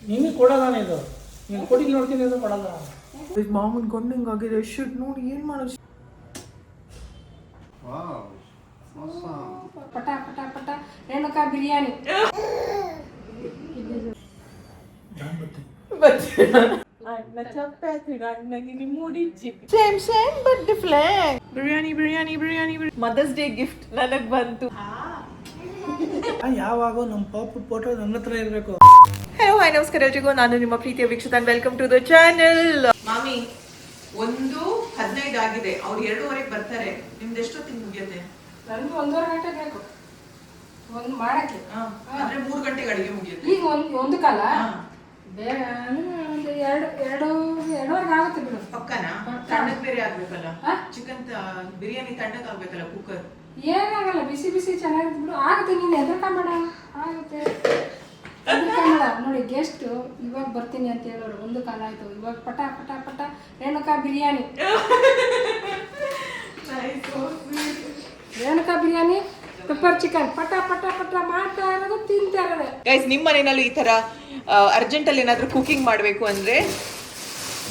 ನಿಮಗೆ ಕೊಡೋದಾನೆ ಇದು. ನೀನು ಕೊಡಿ ನೋಡ್ತೀನಿ ಅದು ಕೊಡಲ್ಲ. ಮಾಮೂನ್ ಗೊಂಡು ಹಿಂಗಾಗಿದೆ ಶೂಟ್ ನೋಡಿ ಏನು ಮಾಡೋದು. ಪಟ ಪಟ ಪಟ Renuka biryani. Same but different. Biryani mother's day gift ನನಗೆ ಬಂತು. ಯಾವಾಗ ನಮ್ಮ ಪಾಪು ಫೋಟೋ ನನ್ನ ಹತ್ರ ಇರಬೇಕು. ಹಲೋ ಹಾಯ್ ನಮಸ್ಕಾರ ಎಲ್ರಿಗೂ, ನಾನು ನಿಮ್ಮ ಪ್ರೀತಿಯ ವೀಕ್ಷಕ. Welcome to the channel. ಮಾಮಿ 1:15 ಆಗಿದೆ, ಅವ್ರು 2:30 ಬರ್ತಾರೆ. ನಿಮ್ದು ಎಷ್ಟೊತ್ತಿಗೆ ಮುಗಿಯುತ್ತೆ? ನನಗೆ 1:30 ಗಂಟೆ ಬೇಕು ಒಂದು ಮಾಡಕ್ಕೆ. ಅಂದ್ರೆ 3 ಗಂಟೆಗೆ ಅಡಿಗೆ ಮುಗಿಯುತ್ತೆ. ಈಗ ಒಂದು ಕಾಲ ಬೇಗ ಒಂದು ಎರಡೂವರೆಗೆ ಆಗುತ್ತೆ ಬಿಡು. ಪಕ್ಕನಾ? ತಣ್ಣಗೆ ಬೇರೆ ಆಗ್ಬೇಕಲ್ಲ ಚಿಕನ್ ಬಿರಿಯಾನಿ, ತಣ್ಣಗೆ ಆಗ್ಬೇಕಲ್ಲ ಕುಕ್ಕರ್. ಏನಾಗಲ್ಲ, ಬಿಸಿ ಬಿಸಿ ಚೆನ್ನಾಗಿರುತ್ತೆ ಬಿಡು. ಆಗುತ್ತೆ, ನೀನು ಹೆದರ್ಕೊಂಬೇಡ, ಆಗುತ್ತೆ. ಹೆದರ್ಕೊಂಬೇಡ. ನೋಡಿ ಗೆಸ್ಟ್ ಇವಾಗ ಬರ್ತೀನಿ ಅಂತ ಹೇಳೋರು, ಒಂದು ಕಾಲ ಆಯ್ತು. ಇವಾಗ ಪಟ ಪಟ ಪಟ ರೇಣುಕಾ ಬಿರಿಯಾನಿ. ರೇಣುಕಾ ಬಿರಿಯಾನಿ, ಪೆಪ್ಪರ್ ಚಿಕನ್, ಪಟ ಪಟ ಪಟ ಮಾಡ್ತಾ ಇರೋದು, ತಿಂತಾ ಇರೋದು. ಗೈಸ್, ನಿಮ್ಮ ಮನೆಯಲ್ಲೂ ಈ ತರ ಅರ್ಜೆಂಟ್ ಅಲ್ಲಿ ಏನಾದ್ರೂ ಕುಕಿಂಗ್ ಮಾಡಬೇಕು ಅಂದ್ರೆ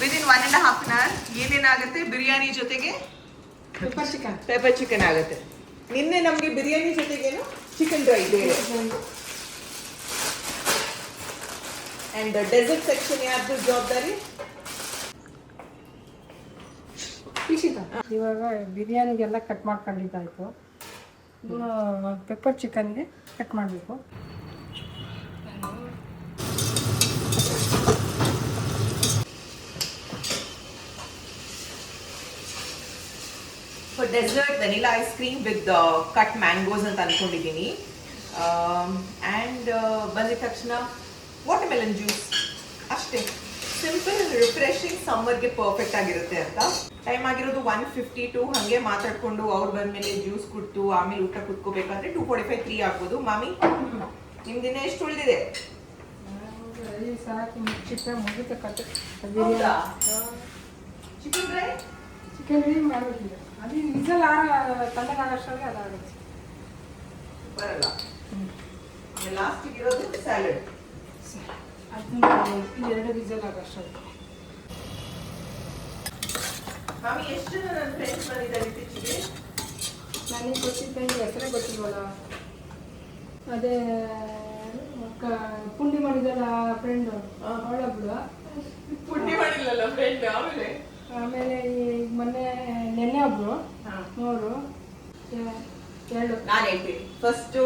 ವಿದಿನ್ 1.5 hour ಏನೇನಾಗುತ್ತೆ? ಬಿರಿಯಾನಿ ಜೊತೆಗೆ ಪೆಪ್ಪರ್ ಚಿಕನ್ ಆಗುತ್ತೆ. ನಿನ್ನೆ ನಮ್ಗೆ ಬಿರಿಯಾನಿ ಜೊತೆಗೇನು ಚಿಕನ್ ಡ್ರೈ ಬೇರೆ. ಅಂಡ್ ಡೆಸರ್ಟ್ ಸೆಕ್ಷನ್ ಯಾರ್ದು ಜವಾಬ್ದಾರಿ? ಇವಾಗ ಬಿರಿಯಾನಿಗೆಲ್ಲ ಕಟ್ ಮಾಡ್ಕೊಂಡಿದ್ದಾಯ್ತು. ಪೆಪ್ಪರ್ ಚಿಕನ್ಗೆ ಕಟ್ ಮಾಡಬೇಕು. For dessert vanilla ice cream with cut mangoes ಅಂತ ಅನ್ಕೊಂಡಿದ್ದೀನಿ. ಆ್ಯಂಡ್ ಬಂದಿದ ತಕ್ಷಣ ವಾಟರ್ಮೆಲನ್ ಜ್ಯೂಸ್. ಅಷ್ಟೇ, ಸಿಂಪಲ್, ರಿಫ್ರೆಶಿಂಗ್, ಸಮ್ಮರ್ಗೆ ಪರ್ಫೆಕ್ಟ್ ಆಗಿರುತ್ತೆ ಅಂತ. ಟೈಮ್ ಆಗಿರೋದು 1:52. ಹಾಗೆ ಮಾತಾಡ್ಕೊಂಡು ಅವ್ರು ಬಂದ್ಮೇಲೆ ಜ್ಯೂಸ್ ಕುಡ್ತು ಆಮೇಲೆ ಊಟ ಕುತ್ಕೋಬೇಕಂದ್ರೆ 2:45, 3 ಆಗ್ಬೋದು. ಮಾಮಿ, ನಿಮ್ ದಿನ ಎಷ್ಟು ಉಳಿದಿದೆ? ಚಿಕನ್ ಡ್ರೈ ಮಾಡಬೇಕಿದೆ. ಅದು ವಿಸಲ್ ತಣ್ಣಗಾಗೋಷ್ಟ್ರಲ್ಲಿ ಅದಾಗುತ್ತೆ. ಬರಲ್ಲ. ಲಾಸ್ಟಿಗೆ ಇರೋದು ಸ್ಯಾಲಡ್. ಅದನ್ನ 2 ವಿಸಲ್ ಆಗೋಷ್ಟ್ರಲ್ಲಿ. ಮಾಮಿ, ಎಷ್ಟು ಜನ ನನ್ನ ಫ್ರೆಂಡ್ಸ್ ಬಂದಿದ್ದಾರೆ ಇತ್ತೀಚೆಗೆ? ನನಗೆ ಗೊತ್ತಿದ್ದ ಹೆಸರೇ ಗೊತ್ತಿಲ್ವಲ್ಲ. ಅದೇ ಪುಂಡಿ ಮಾಡಿದಲ್ಲ ಫ್ರೆಂಡ್, ಅವಳೊಬ್ಳು. ಪುಂಡಿ ಮಾಡಿಲ್ಲಲ್ಲ ಫ್ರೆಂಡ್. ಆಮೇಲೆ ಈಗ ಮೊನ್ನೆ ನೆನ್ನೆ ಒಬ್ರು, 3 2. ನಾನು ಹೇಳ್ತೀನಿ, ಫಸ್ಟ್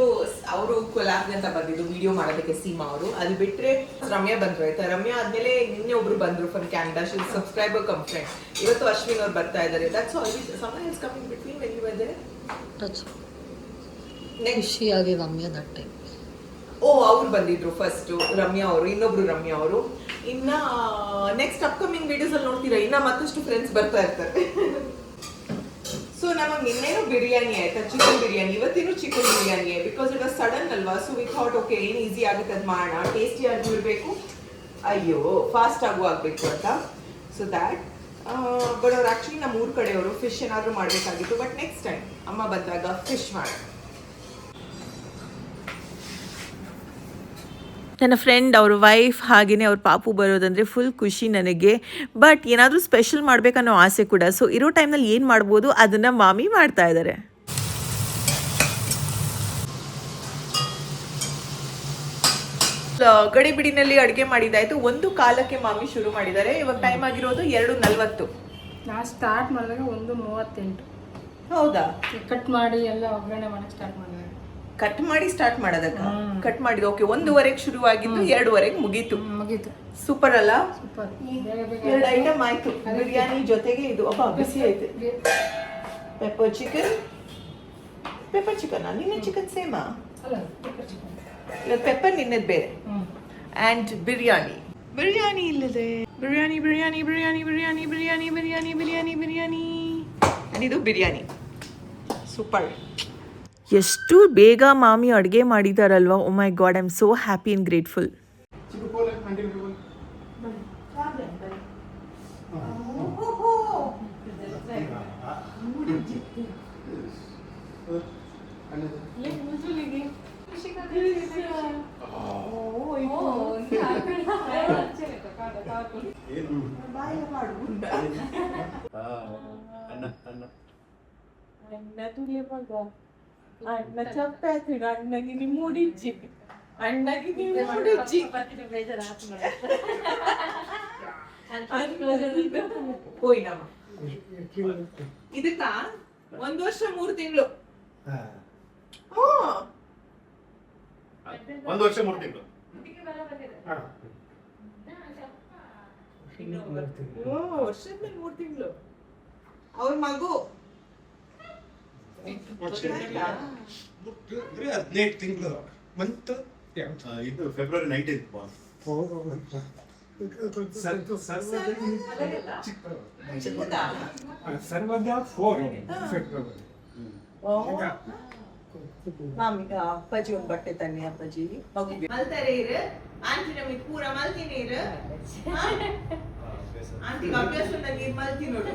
ಅವರು ಕೊಲಾಬ್ ಅಂತ ಬಂದಿದ್ದು ವಿಡಿಯೋ ಮಾಡೋದಕ್ಕೆ ಸೀಮಾ ಅವರು. ಅದು ಬಿಟ್ರೆ ರಮ್ಯಾ ಬಂದ್ರು, ಆಯ್ತಾ. ರಮ್ಯಾ ಆದ್ಮೇಲೆ ನಿನ್ನೆ ಒಬ್ರು ಬಂದ್ರು from Canada. She subscriber cum friend. ಇವತ್ತು ಅಶ್ವಿನ್ ಅವ್ರು ಬರ್ತಾ ಇದ್ದಾರೆ. That's all. Someone is coming between when you were there. Next ಆಗಿ ರಮ್ಯಾ ದಟ್ಟೆ. ಅವ್ರು ಬಂದಿದ್ರು ಫಸ್ಟ್, ರಮ್ಯಾ ಅವರು. ಇನ್ನೊಬ್ರು ರಮ್ಯಾ ಅವರು. ಇನ್ನ ನೆಕ್ಸ್ಟ್ ಅಪ್ಕಮಿಂಗ್ ವಿಡಿಯೋಸ್ ಅಲ್ಲಿ ನೋಡ್ತೀರಾ, ಇನ್ನ ಮತ್ತಷ್ಟು ಫ್ರೆಂಡ್ಸ್ ಬರ್ತಾ ಇರ್ತಾರೆ. ಸೊ ನಮಗೆ ನಿನ್ನೇನು ಬಿರಿಯಾನಿ ಆಯ್ತಾ, ಚಿಕನ್ ಬಿರಿಯಾನಿ. ಇವತ್ತೇನು chicken biryani, because it was sudden ಅಲ್ವಾ. ಸೊ ವಿ ಥಾಟ್ ಓಕೆ, ಏನು ಈಸಿ ಆಗುತ್ತೆ ಅದು ಮಾಡೋಣ, ಟೇಸ್ಟಿ ಆಗಿ ಇರಬೇಕು, ಅಯ್ಯೋ ಫಾಸ್ಟ್ ಆಗು ಆಗಬೇಕು ಅಂತ. ಸೊ ದ್ಯಾಟ್ ಬಟ್ ಅವ್ರು ಆ್ಯಕ್ಚುಲಿ ನಮ್ಮ ಊರ ಕಡೆಯವರು ಫಿಶ್ ಏನಾದರೂ ಮಾಡಬೇಕಾಗಿತ್ತು. ಬಟ್ ನೆಕ್ಸ್ಟ್ ಟೈಮ್ ಅಮ್ಮ ಬಂದಾಗ ಫಿಶ್ ಮಾಡೋಣ. ನನ್ನ ಫ್ರೆಂಡ್ ಅವ್ರ ವೈಫ್ ಹಾಗೆಯೇ ಅವ್ರ ಪಾಪು ಬರೋದಂದರೆ ಫುಲ್ ಖುಷಿ ನನಗೆ. ಬಟ್ ಏನಾದರೂ ಸ್ಪೆಷಲ್ ಮಾಡಬೇಕನ್ನೋ ಆಸೆ ಕೂಡ. ಸೊ ಇರೋ ಟೈಮ್ನಲ್ಲಿ ಏನು ಮಾಡ್ಬೋದು ಅದನ್ನು ಮಾಮಿ ಮಾಡ್ತಾ ಇದ್ದಾರೆ. ಗಡಿಬಿಡಿನಲ್ಲಿ ಅಡುಗೆ ಮಾಡಿದ್ದಾಯಿತು. 1:15 ಮಾಮಿ ಶುರು ಮಾಡಿದ್ದಾರೆ. ಇವಾಗ ಟೈಮ್ ಆಗಿರೋದು 2:40. ನಾ ಸ್ಟಾರ್ಟ್ ಮಾಡಿದಾಗ 1:38. ಹೌದಾ? ಕಟ್ ಮಾಡಿ ಎಲ್ಲ ಒಗ್ಗರಣೆ ಮಾಡಕ್ಕೆ ಸ್ಟಾರ್ಟ್ ಮಾಡಿದಾಗ. ಕಟ್ ಮಾಡಿ ಸ್ಟಾರ್ಟ್ ಮಾಡೋದಕ್ಕ ಕಟ್ ಮಾಡಿದ. ಓಕೆ, 1:15 ಶುರು ಆಗಿದ್ದು 2:30 ಮುಗೀತು. ಸೂಪರ್ ಅಲ್ಲ? ಸೂಪರ್. 2 ಐಟಮ್ ಆಯ್ತು ಬಿರಿಯಾನಿ ಜೊತೆಗೆ. ಇದು ಬಿಸಿ ಐತೆ. Pepper chicken. ನಿನ್ನೆ ಚಿಕನ್ ಸೇಮಾ? ಇವತ್ತು ಪೆಪ್ಪರ್, ನಿನ್ನೆದು ಬೇರೆ. ಅಂಡ್ ಬಿರಿಯಾನಿ ಇಲ್ಲದೆ ಬಿರಿಯಾನಿ. ಇದು ಬಿರಿಯಾನಿ. ಸೂಪರ್. ಎಷ್ಟು ಬೇಗ ಮಾಮಿ ಅಡುಗೆ ಮಾಡಿದಾರಲ್ವಾ. Oh my God, I am so happy and grateful. ಬಾಯ ಮಾಡು ಅನ್ನ ಅನ್ನ ಅಣ್ಣ ತುಲೆ ಮಗ ಅಣ್ಣ ಚಪಾತಿ ಅಣ್ಣಗೆ ನಿಮ್ಮ ಮುಡಿಜ್ಜಿ ಅಣ್ಣಗೆ ನಿಮ್ಮ ಮುಡಿಜ್ಜಿ ಹೋಯ್ನಮ್ಮ ಇದಕ್ಕ 1 ವರ್ಷ 3 ತಿಂಗಳು 1 ವರ್ಷ 3 ತಿಂಗಳು ವರ್ಷದ ಮೇಲೆ 3 ತಿಂಗಳು ಅವ್ರ ಮಗು 18 ತಿಂಗಳು ಮಂತ್ ಇದು ಫೆಬ್ರವರಿ 19th ಬಾಸ್ ಸರ್ವದ 4 ಫೆಬ್ರವರಿ ಮಾಮಿಗ ಅಪ್ಪಾಜಿ ಒಂದು ಬಟ್ಟೆ ತನ್ನಿ ಅಪ್ಪಾಜಿ ಮಗುಗೆ ಮಲ್ತಾರೆ ಇರು ಆಂಟಿ ನಮಗೆ ಪೂರ ಮಲ್ತೀನಿ ಇರು ಆಂಟಿಗೆ ಅಭ್ಯಾಸ ನನಗೆ ಮಲ್ತೀನಿ ನೋಡು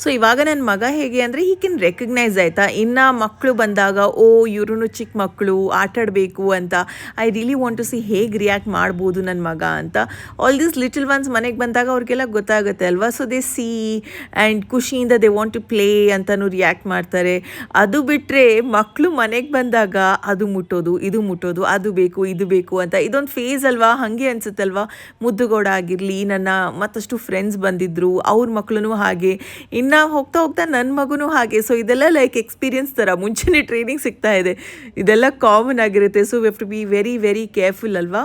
ಸೊ ಇವಾಗ ನನ್ನ ಮಗ ಹೇಗೆ ಅಂದರೆ ಹೀ ಕ್ಯಾನ್ ರೆಕಗ್ನೈಸ್ ಆಯಿತಾ ಇನ್ನು ಮಕ್ಕಳು ಬಂದಾಗ ಓ ಇವ್ರೂ ಚಿಕ್ಕ ಮಕ್ಕಳು ಆಟಾಡಬೇಕು ಅಂತ I really want to see ಹೇಗೆ ರಿಯಾಕ್ಟ್ ಮಾಡ್ಬೋದು ನನ್ನ ಮಗ ಅಂತ ಆಲ್ ದೀಸ್ ಲಿಟಲ್ ಒನ್ಸ್ ಮನೆಗೆ ಬಂದಾಗ ಅವ್ರಿಗೆಲ್ಲ ಗೊತ್ತಾಗುತ್ತೆ ಅಲ್ವಾ ಸೊ ದೇ ಸಿ ಆ್ಯಂಡ್ ಖುಷಿಯಿಂದ ದೇ ವಾಂಟ್ ಟು ಪ್ಲೇ ಅಂತಲೂ ರಿಯಾಕ್ಟ್ ಮಾಡ್ತಾರೆ ಅದು ಬಿಟ್ಟರೆ ಮಕ್ಕಳು ಮನೆಗೆ ಬಂದಾಗ ಅದು ಮುಟ್ಟೋದು ಇದು ಮುಟ್ಟೋದು ಅದು ಬೇಕು ಇದು ಬೇಕು ಅಂತ ಇದೊಂದು ಫೇಸ್ ಅಲ್ವಾ ಹಾಗೆ ಅನಿಸುತ್ತಲ್ವಾ ಮುದ್ದುಗೌಡ ಆಗಿರಲಿ ನನ್ನ ಮತ್ತಷ್ಟು ಫ್ರೆಂಡ್ಸ್ ಬಂದಿದ್ದರು ಅವ್ರ ಮಕ್ಕಳು ಹಾಗೆ ಇನ್ನು ಹೋಗ್ತಾ ಹೋಗ್ತಾ ನನ್ನ ಮಗುನೂ ಹಾಗೆ ಸೊ ಇದೆಲ್ಲ ಲೈಕ್ ಎಕ್ಸ್ಪೀರಿಯನ್ಸ್ ಥರ ಮುಂಚೆನೇ ಟ್ರೈನಿಂಗ್ ಸಿಗ್ತಾ ಇದೆ ಇದೆಲ್ಲ ಕಾಮನ್ ಆಗಿರುತ್ತೆ so we have to be very very careful ಅಲ್ವಾ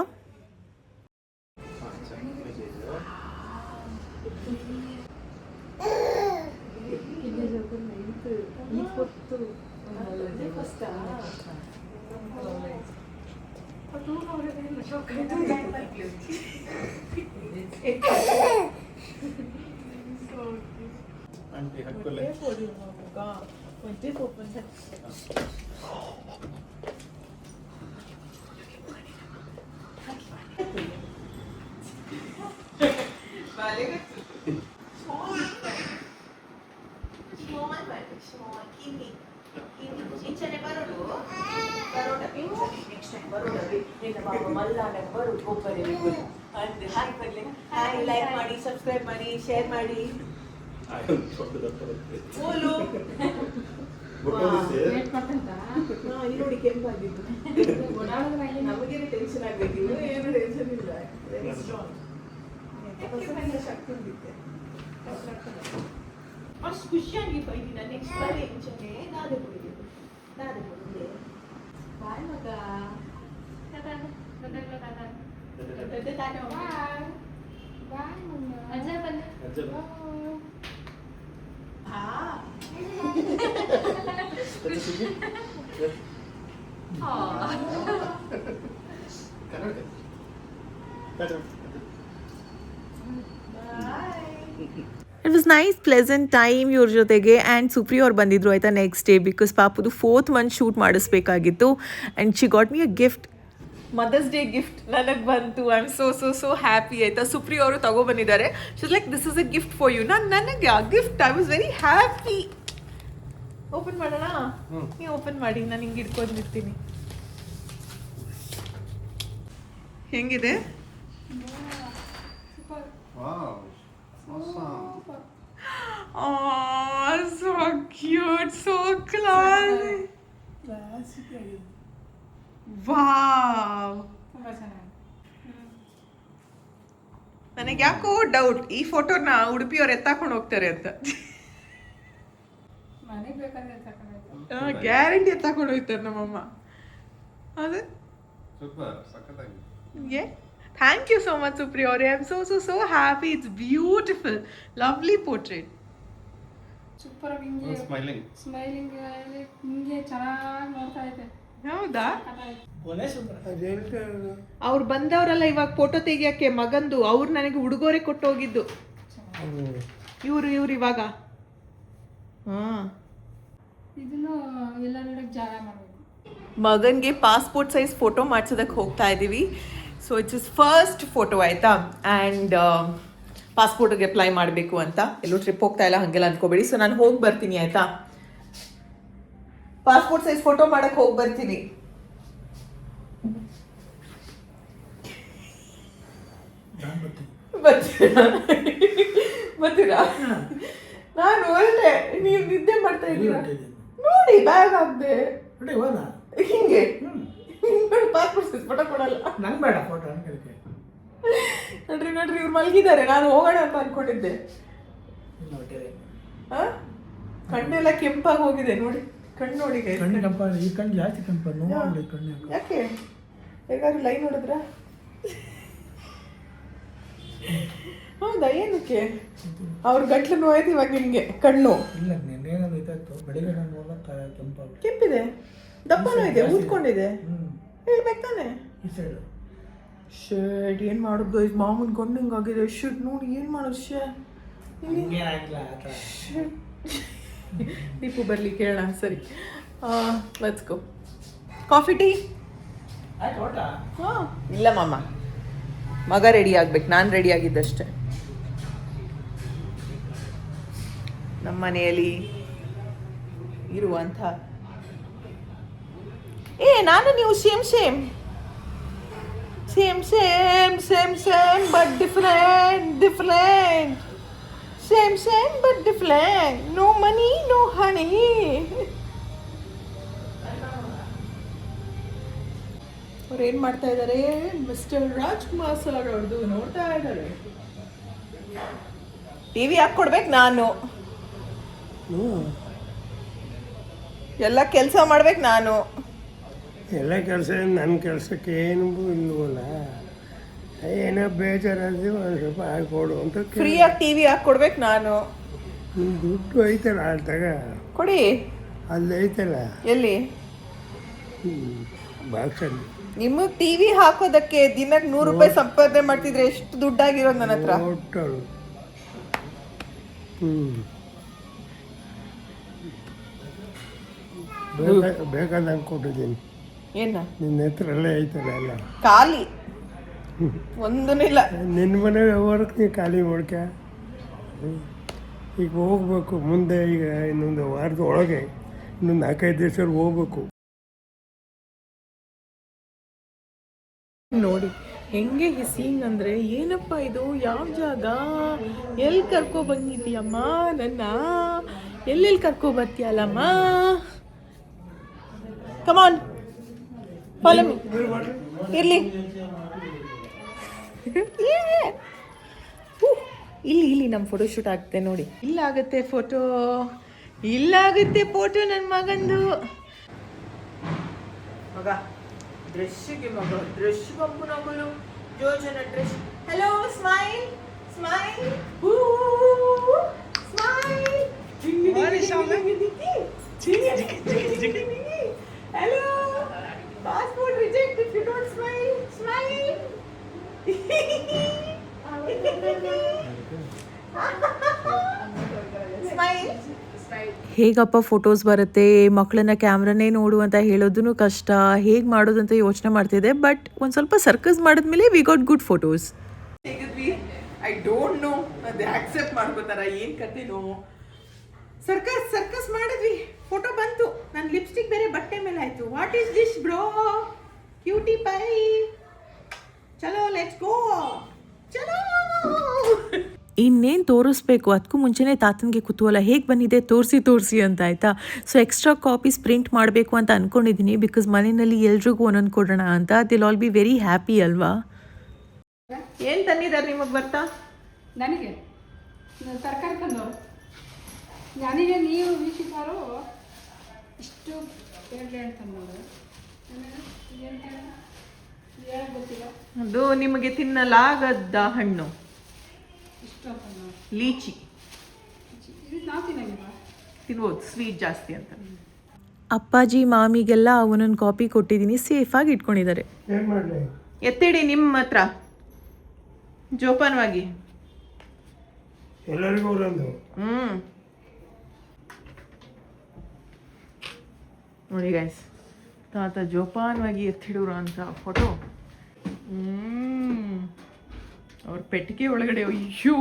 ಆಂಟಿ ಹಕ್ಕುಲೆ ಲೈಕ್ ಮಾಡಿ ಸಬ್ಸ್ಕ್ರೈಬ್ ಮಾಡಿ ಶೇರ್ ಮಾಡಿ ನೋಡಿ ಕೆಂಪಾಗಿದ್ದು ನಮಗೆ ಟೆನ್ಷನ್ ಆಗ್ಬೇಕು ಏನು ಟೆನ್ಷನ್ ಇಲ್ಲ ಅಷ್ಟು ಖುಷಿಯಾಗಿ ಬೈದಿನ ನೆಕ್ಸ್ಟ್ ಬಾರಿ ಎಂಚನೆ ನಾದೆ ಕೊಡಿದೆ ಬಾಯ್ ಮಗ it was nice pleasant time ಇವ್ರ ಜೊತೆಗೆ ಆ್ಯಂಡ್ ಸುಪ್ರಿ ಅವ್ರು ಬಂದಿದ್ರು ಆಯಿತಾ ನೆಕ್ಸ್ಟ್ ಡೇ ಬಿಕಾಸ್ ಪಾಪುದು 4th ಮಂತ್ ಶೂಟ್ ಮಾಡಿಸ್ಬೇಕಾಗಿತ್ತು and she got me a gift mother's day gift ನನಗೆ ಬಂತು ಐ ಆಮ್ ಸೋ ಹ್ಯಾಪಿ ಆಯ್ತಾ ಸುಪ್ರಿ ಅವರು ತಗೊಬಂದಿದ್ದಾರೆ she's like this is a gift for you ನನಗೆ ಆ gift I was very happy open ಮಾಡೋಣ ನೀವು ಓಪನ್ ಮಾಡಿ ನಾನು ಹಿಂಗೆ ಇಟ್ಕೊಂಡಿರ್ತೀನಿ ಹೆಂಗಿದೆ wow awesome Oh, so cute, so classy. Wow. ನನಗೆ ಯಾಕೋ ಡೌಟ್ ಈ ಫೋಟೋನ ಉಡುಪಿಯವ್ರು ಎತ್ತಾಕೊಂಡು ಹೋಗ್ತಾರೆ ಅಂತ ಗ್ಯಾರಂಟಿ ಎತ್ತಾಕೊಂಡು ಹೋಗ್ತಾರೆ ನಮ್ಮಮ್ಮ ಅದೇ ಸೂಪರ್ ಸಖತ್ತಾಗಿ thank you so much Supri ಅವರೇ I am so happy it's beautiful lovely portrait super ಆಗಿ ಹಿಂಗೆ ಸ್ಮೈಲಿಂಗ್ ಹಿಂಗೆ ಚೆನ್ನಾಗಿ ನೋಡ್ತಾ ಐತೆ ಹೌದಾ ಕೊನೆ ಸೂಪರ್ ಅವ್ರು ಬಂದವರಲ್ಲ ಇವಾಗ ಫೋಟೋ ತೆಗಿಯಕ್ಕೆ ಮಗಂದು ಅವ್ರು ನನಗೆ ಉಡುಗೊರೆ ಕೊಟ್ಟು ಹೋಗಿದ್ದು ಇವ್ರು ಇವಾಗ ಇದನ್ನು ಎಲ್ಲ ನೋಡಕ್ಕೆ ಜಾಗ ಮಾಡಬೇಕು ಮಗನಿಗೆ ಪಾಸ್ಪೋರ್ಟ್ ಸೈಜ್ ಫೋಟೋ ಮಾಡ್ಸೋದಕ್ಕೆ ಹೋಗ್ತಾ ಇದ್ದೀವಿ so it's is first photo ಆಯಿತಾ ಆ್ಯಂಡ್ ಪಾಸ್ಪೋರ್ಟಿಗೆ ಅಪ್ಲೈ ಮಾಡಬೇಕು ಅಂತ ಎಲ್ಲೂ ಟ್ರಿಪ್ ಹೋಗ್ತಾ ಇಲ್ಲ ಹಾಗೆಲ್ಲ ಅಂದ್ಕೋಬೇಡಿ ಸೊ ನಾನು ಹೋಗಿ ಬರ್ತೀನಿ ಆಯಿತಾ ಪಾಸ್ಪೋರ್ಟ್ ಸೈಜ್ ಫೋಟೋ ಮಾಡೋಕ್ಕೆ ಹೋಗಿ ಬರ್ತೀನಿ ನಾನು ಬರ್ತೀನಿ. ಬರ್ತೀರಾ? ನಾನು ಹೊರಟೆ, ನೀವು ನಿದ್ದೆ ಮಾಡ್ತಾ ಇದ್ದೀರಾ ನೋಡಿ. ಬ್ಯಾಗ್ ಹಾಕ್ದೆ ನೋಡಿ ಹೋದ ಹಿಂಗೆ ಪಾಸ್ಪೋರ್ಟ್ ಸೈಜ್ ಫೋಟೋ ಕೊಡಲ್ಲ ನಂಗೆ ಬೇಡ ಫೋಟೋ ನನಗೆ. ನೋಡ್ರಿ ಇವ್ರು ಮಲಗಿದ್ದಾರೆ, ನಾನು ಹೋಗೋಣ ಅಂತ ಅನ್ಕೊಂಡಿದ್ದೆ. ಇಲ್ಲ ಹೊಟ್ಟೆದೆ. ಕಣ್ಣೆಲ್ಲ ಕೆಂಪಾಗಿ ಹೋಗಿದೆ ನೋಡಿ, ಕಣ್ಣು ನೋಡಿ guys. ಕಣ್ಣು ಕೆಂಪ, ಈ ಕಣ್ಣು ಜಾಸ್ತಿ ಕೆಂಪ, ನೋಡಲಿ ಕಣ್ಣು ಯಾಕೆ? ಯಾಕೆ ಹೇಗಾದ್ರು ಲೈನ್ ನೋಡಿದ್ರ? ಹೌದಾ, ಏನಕ್ಕೆ? ಅವ್ರ ಗಂಟ್ಲು ನೋಯ್ತು ಇವಾಗ ನಿಮ್ಗೆ ಕಣ್ಣು? ಇಲ್ಲ ನೆನ್ನೇನಾದ್ರು ಇದಾಯ್ತು, ಬೆಳಿಗ್ಗೆ ನಾನು ನೋಡೋಕೆ ಕೆಂಪಾಗ ಕೆಂಪಿದೆ, ದಪ್ಪನೂ ಇದೆ, ಊದ್ಕೊಂಡಿದೆ. ಹೇಳ್ಬೇಕು ತಾನೆ. ಈ ಸೈಡು ಶೇಡ್ ಏನು ಮಾಡೋದು ಗೈಸ್? ಮಾಮೂನ್ ಗಂಡು ಹಿಂಗಾಗಿದೆ. ಶೇಡ್ ನೋಡಿ ಏನು ಮಾಡೋದು? ಹಿಂಗೇನಾಗಿಲ್ಲ ಆ ಥರ. ದೀಪು ಬರಲಿ ಕೇಳೋಣ. ಸರಿ, ಲೆಟ್ಸ್ ಗೋ. ಕಾಫಿ ಟೀ ಆಯ್ತು ಊಟ? ಹಾಂ. ಇಲ್ಲ ಮಾಮ, ಮಗ ರೆಡಿ ಆಗ್ಬೇಕು, ನಾನು ರೆಡಿ ಆಗಿದ್ದಷ್ಟೇ. ನಮ್ಮ ಮನೆಯಲ್ಲಿ ಇರುವಂಥ ನಾನು ನೀವು same same same same same same but different different same same but different. No money no honey. ಅವ್ರು ಏನು ಮಾಡ್ತಾ ಇದ್ದಾರೆ? ಮಿಸ್ಟರ್ ರಾಜ್ಕುಮಾರ್ ಸರ್ ಅವ್ರದ್ದು ನೋಡ್ತಾ ಇದ್ದಾರೆ. ಟಿವಿ ಹಾಕ್ಕೊಡ್ಬೇಕು ನಾನು, ಎಲ್ಲ ಕೆಲಸ ಮಾಡ್ಬೇಕು ನಾನು. ಎಲ್ಲ ಕೆಲಸ ನನ್ನ ಕೆಲಸಕ್ಕೆ ಏನು ಇಲ್ವಲ್ಲ, ಏನೋ ಬೇಜಾರಾದ್ರೆ ಒಂದು ಸ್ವಲ್ಪ ಹಾಕೊಡು ಅಂತ. ಫ್ರೀಯಾಗಿ ಟಿವಿ ಹಾಕ್ಕೊಡ್ಬೇಕು ನಾನು. ದುಡ್ಡು ಐತಲ್ಲ ಆಡ್ದಾಗ, ಕೊಡಿ. ಅಲ್ಲಿ ಐತಲ್ಲ ಎಲ್ಲಿ? ಬಾಕ್ಸಲ್ಲಿ. ನಿಮಗೆ ಟಿವಿ ಹಾಕೋದಕ್ಕೆ ದಿನಕ್ಕೆ 100 ರೂಪಾಯಿ ಸಂಪಾದನೆ ಮಾಡ್ತಿದ್ರೆ ಎಷ್ಟು ದುಡ್ಡಾಗಿರೋದು ನನ್ನ ಹತ್ರ? ಟೋಟಲ್ ಬೇಕಾದಂಗೆ ಕೊಟ್ಟಿದ್ದೀನಿ. ಏನ ನಿನ್ನ ಹತ್ರ ಎಲ್ಲ ಐತಲ್ಲ ಎಲ್ಲ ಖಾಲಿ, ಒಂದೂ ಇಲ್ಲ. ನಿನ್ನ ಮನೆ ವ್ಯವಹಾರಕ್ಕೆ ನೀನು ಖಾಲಿ ಮಾಡ್ಕ. ಈಗ ಹೋಗ್ಬೇಕು ಮುಂದೆ, ಈಗ ಇನ್ನೊಂದು ವಾರದ ಒಳಗೆ ಇನ್ನೊಂದು 4-5 ದಿವಸ ಹೋಗ್ಬೇಕು. ನೋಡಿ ಹೆಂಗೆ ಹಿಸಿಂಗ್ ಅಂದ್ರೆ, ಏನಪ್ಪ ಇದು, ಯಾವ ಜಾಗ, ಎಲ್ಲಿ ಕರ್ಕೊ ಬಂದಿದ್ದೀಯಮ್ಮ ನನ್ನ, ಎಲ್ಲೆಲ್ಲಿ ಕರ್ಕೊ ಬರ್ತೀಯಲ್ಲಮ್ಮ? ಕಮಾನ್ ಫಾಲೋ ಮೀ. ಇರ್ಲಿ ಇಲ್ಲಿ ಇಲ್ಲಿ ನಮ್ಮ ಫೋಟೋ ಶೂಟ್ ಆಗುತ್ತೆ ನೋಡಿ. ಇಲ್ಲಾಗುತ್ತೆ ಫೋಟೋ, ಇಲ್ಲಾಗುತ್ತೆ ಫೋಟೋ ನನ್ನ ಮಗಂದು. ಮಗ ಡ್ರೆಸ್ಸಿಗೆ, ಮಗ ಡ್ರೆಸ್ ಬಂಪು ನಗಲು ಯೋಜನ dress. Hello, smile smile smile. Hello, passport reject if you don't smile. Smile. Smile. ಹೇಗಪ್ಪ ಫೋಟೋಸ್ ಬರುತ್ತೆ, ಮಕ್ಕಳನ್ನ ಕ್ಯಾಮ್ರಾನೇ ನೋಡು ಅಂತ ಹೇಳೋದೂ ಕಷ್ಟ, ಹೇಗೆ ಮಾಡೋದು ಅಂತ ಯೋಚನೆ ಮಾಡ್ತಿದ್ದೆ. ಬಟ್ ಒಂದು ಸ್ವಲ್ಪ ಸರ್ಕಸ್ ಮಾಡಿದ್ಮೇಲೆ ವಿ ಗಾಟ್ ಗುಡ್ ಫೋಟೋಸ್. ತೆಗೆದ್ವಿ. ಐ ಡೋಂಟ್ ನೋ ಅದು ಆಕ್ಸೆಪ್ಟ್ ಮಾಡ್ಕೋತಾರ ಏನು ಕತೆನೋ. ಸರ್ಕಸ್ ಸರ್ಕಸ್ ಮಾಡಿದ್ವಿ, ಫೋಟೋ ಬಂತು. ನನ್ನ ಲಿಪ್ಸ್ಟಿಕ್ ಬೇರೆ ಬಟ್ಟೆ ಮೇಲೆ ಆಯ್ತು. What is this bro? Cutie pie. ಚಲೋ ಲೆಟ್ಸ್ ಗೋ, ಚಲೋ. ಇನ್ನೇನು ತೋರಿಸ್ಬೇಕು, ಅದಕ್ಕೂ ಮುಂಚೆನೇ ತಾತನಿಗೆ ಕುತೂಹಲ ಹೇಗೆ ಬಂದಿದೆ ತೋರಿಸಿ ಅಂತ ಆಯಿತಾ. ಸೊ ಎಕ್ಸ್ಟ್ರಾ ಕಾಪೀಸ್ ಪ್ರಿಂಟ್ ಮಾಡಬೇಕು ಅಂತ ಅಂದ್ಕೊಂಡಿದ್ದೀನಿ, ಬಿಕಾಸ್ ಮನೆಯಲ್ಲಿ ಎಲ್ರಿಗೂ ಒಂದೊಂದು ಕೊಡೋಣ ಅಂತ. ದಿಲ್ ಆಲ್ ಬಿ ವೆರಿ ಹ್ಯಾಪಿ ಅಲ್ವಾ. ಏನು ತಂದಿದ್ದಾರೆ ನಿಮಗೆ ಬರ್ತಾ? ನನಗೆ ತರಕಾರಿ ತಂದವರು. ನನಗೆ ನೀವು ವೀಕ್ಷಿಸೋರು ಇಷ್ಟು ಏನು ತಂದವರು. ಏನು ಗೊತ್ತಿಲ್ಲ. ಅದು ನಿಮಗೆ ತಿನ್ನಲಾಗದ ಹಣ್ಣು, ಇಷ್ಟು ತಂದವರು. ಲೀಚಿ. ಇದು ನಾವು ತಿನ್ನಂಗಿಲ್ಲ, ತಿನ್ಬೋದು, ಸ್ವೀಟ್ ಜಾಸ್ತಿ ಅಂತ. ಅಪ್ಪಾಜಿ ಮಾಮಿಗೆಲ್ಲ ಒಂದೊಂದು ಕಾಪಿ ಕೊಟ್ಟಿದ್ದೀನಿ, ಸೇಫಾಗಿ ಇಟ್ಕೊಂಡಿದ್ದಾರೆ. ಏನು ಮಾಡಲಿ, ಎತ್ತಿಡಿ ನಿಮ್ಮ ಹತ್ರ ಜೋಪಾನವಾಗಿ. ಎಲ್ಲರಿಗೂ ಒಂದೊಂದು. ನೋಡಿ ಗೈಸ್, ತಾತ ಜೋಪಾನವಾಗಿ ಎತ್ತಿಡೋರು ಅಂತ ಫೋಟೋ. ಅವ್ರ ಪೆಟ್ಟಿಗೆ ಒಳಗಡೆ, ಅಯ್ಯೋ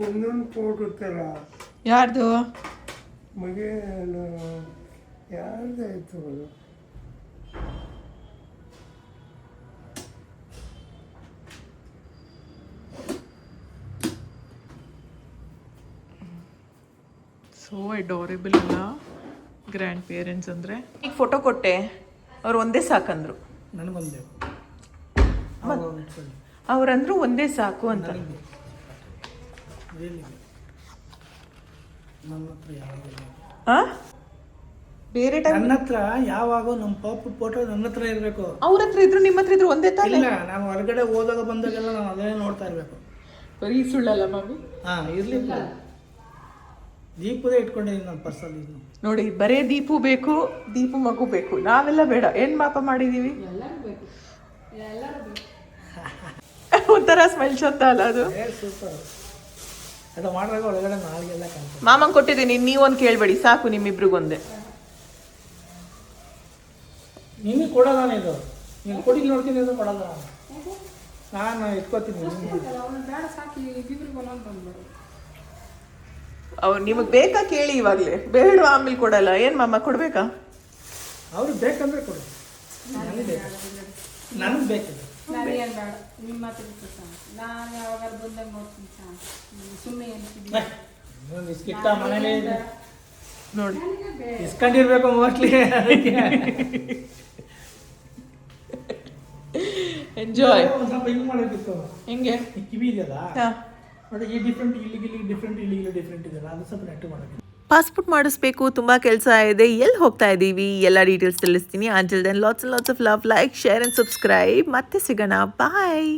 ಒಂದೊಂದು ಫೋಟೋ ಥರ ಯಾರ್ದು? ಮಗೆ ಯಾರ್ದಾಯ್ತು ಅದು? ಸೋ ಅಡೋರೇಬಲ್ ಅಲ್ಲ ಗ್ರ್ಯಾಂಡ್ ಪೇರೆಂಟ್ಸ್ ಅಂದರೆ. ಈಗ ಫೋಟೋ ಕೊಟ್ಟೆ, ಅವ್ರು ಒಂದೇ ಸಾಕಂದ್ರು. ನನಗೊಂದು ಬೇಕು. ಇಟ್ಕೊಳ್ಳಿ. ಅವ್ರಂದ್ರು ಒಂದೇ ಸಾಕು ಅಂತ. ರಿಯಲಿ ನನ್ನ ಹತ್ರ ಯಾವಾಗಿಲ್ಲ. ಆ? ಬೇರೆ ಟೈಮ್ ನನ್ನ ಹತ್ರ ಯಾವಾಗ ನಮ್ಮ ಪಾಪು ಫೋಟೋ ನನ್ನ ಹತ್ರ ಇರಬೇಕು. ಅವ್ರ ಹತ್ರ ಇದ್ರು ನಿಮ್ಮ ಹತ್ರ ಇದ್ರು ಒಂದೇ ತಾನೆ. ಇಲ್ಲ, ನಾನು ಹೊರಗಡೆ ಹೋದಾಗ ಬಂದಾಗೆಲ್ಲ ನಾನು ಅದೇ ನೋಡ್ತಾ ಇರಬೇಕು. ಬರೀ ಸುಳ್ಳಲ್ಲ ಮಮ್ಮಿ. ಹಾಂ, ಇರಲಿ. ದೀಪದೇ ಇಟ್ಕೊಂಡಿದ್ದೀನಿ ನನ್ನ ಪರ್ಸಲ್ಲಿ. ಇದು ನೋಡಿ, ಬರೇ ದೀಪು ಬೇಕು, ದೀಪು ಮಗು ಬೇಕು, ನಾವೆಲ್ಲ ಬೇಡ. ಏನ್ ಮಾಪ ಮಾಡಿದೀವಿ? ಎಲ್ಲರೂ ಬೇಕು, ಎಲ್ಲರೂ ಬೇಕು. ಒಂಥರ ಸ್ಮೆಲ್ ಶಬ್ದ ಅಲ್ಲ ಅದು. ಸೂಪರ್. ಅದು ಮಾಡಿದಾಗ ಒಳಗಡೆ ನಾಳೆಗೆಲ್ಲ ಕಾಣ್ತದೆ. ಮಾಮಂಗೆ ಕೊಟ್ಟಿದ್ದೀನಿ, ನೀವೊಂದು ಕೇಳಬೇಡಿ, ಸಾಕು ನಿಮ್ಮಿಬ್ರಿಗೊಂದೇ. ನಿಮಗೆ ಕೊಡೋದ ಇದು? ನೀನು ಕೊಡಿ ನೋಡ್ತೀನಿ ಅದು ಕೊಡೋದ. ನಾನು ಇಟ್ಕೋತೀನಿ. ಅವ್ನು ಬೇಡ ಸಾಕಿ, ಇಬ್ಬಿಬ್ರಿಗೆ ಒಂದೊಂದು ಬಂದ್ಬಿಡು. ಅವ್ರು ನಿಮಗೆ ಬೇಕಾ ಕೇಳಿ ಇವಾಗಲೇ, ಬೇಡ ಆಮೇಲೆ ಕೊಡಲ್ಲ. ಏನು ಮಾಮ ಕೊಡ್ಬೇಕಾ? ಅವ್ರಿಗೆ ಬೇಕಂದ್ರೆ ಕೊಡಿ. ನನಗೆ ಬೇಕು, ನನಗೆ ಬೇಕಿದೆ. ನನಗೇನು ಬೇಡ, ನಿಮ್ಮ ಮಾತು ಬಿಟ್ಟು ಸಹ ನಾನು ಯಾವಾಗ ಬಂದಾಗ ನೋಡ್ತೀನಿ ಸಹ. ಸುಮ್ಮನೆ ಏನು ಇನ್ನೊಂದು ಇಸ್ಕಿಟ್ಟ ಮನೇಲಿ ನೋಡಿ, ಇಸ್ಕೊಂಡಿರ್ಬೇಕು ಮೋಸ್ಟ್ಲಿ. ಎಂಜಾಯ್. ಒಂದು ಸ್ವಲ್ಪ ಹಿಂಗೆ ಮಾಡೋದಿತ್ತು. ಹೆಂಗೆ? ಈ ಕಿವಿ ಇದೆಯಲ್ಲ ಹಾಂ, ನೋಡಿ, ಈ ಡಿಫ್ರೆಂಟ್ ಇಲ್ಲಿಗೆ ಡಿಫ್ರೆಂಟ್ ಇಲ್ಲಿಗೆ ಡಿಫ್ರೆಂಟ್ ಇದೆಯಲ್ಲ, ಅದು ಸ್ವಲ್ಪ ನೆಟ್ಟು ಮಾಡೋದು. ಪಾಸ್ಪೋರ್ಟ್ ಮಾಡಿಸ್ಬೇಕು, ತುಂಬ ಕೆಲಸ ಇದೆ, ಎಲ್ಲಿ ಹೋಗ್ತಾ ಇದ್ದೀವಿ ಎಲ್ಲ ಡೀಟೇಲ್ಸ್ ತಿಳಿಸ್ತೀನಿ. Until then lots of love, like, share and subscribe. ಮತ್ತೆ ಸಿಗೋಣ, ಬಾಯ್.